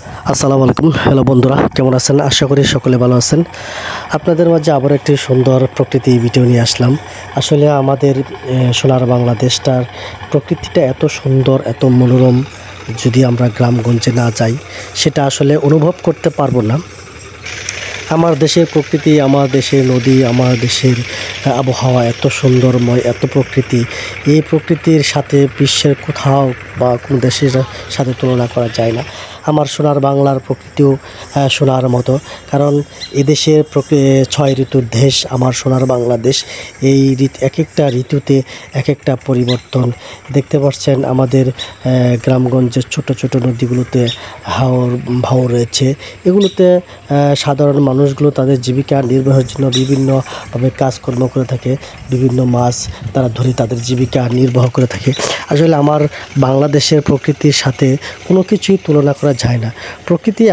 আসসালামু আলাইকুম। হ্যালো বন্ধুরা, কেমন আছেন? আশা করি সকলে ভালো আছেন। আপনাদের মাঝে আবার একটি সুন্দর প্রকৃতি ভিডিও নিয়ে আসলাম। আসলে আমাদের সোনার বাংলাদেশটার প্রকৃতিটা এত সুন্দর, এত মনোরম, যদি আমরা গ্রামগঞ্জে না যাই সেটা আসলে অনুভব করতে পারবো না। আমার দেশের প্রকৃতি, আমার দেশের নদী, আমার দেশের আবহাওয়া এত সুন্দরময়, এত প্রকৃতি, এই প্রকৃতির সাথে বিশ্বের কোথাও বা কোনো দেশের সাথে তুলনা করা যায় না। আমার সোনার বাংলার প্রকৃতিও সোনার মতো, কারণ এদেশের 6 ঋতুর দেশ আমার সোনার বাংলাদেশ। এই এক একটা ঋতুতে এক একটা পরিবর্তন দেখতে পাচ্ছেন। আমাদের গ্রামগঞ্জের ছোট ছোট নদীগুলোতে ভাও রয়েছে। এগুলোতে সাধারণ মানুষগুলো তাদের জীবিকা নির্বাহের জন্য বিভিন্নভাবে কাজকর্ম করে থাকে, বিভিন্ন মাছ তারা ধরে তাদের জীবিকা নির্বাহ করে থাকে। আসলে আমার বাংলাদেশের প্রকৃতির সাথে কোনো কিছুই তুলনা করা যায় না। প্রকৃতি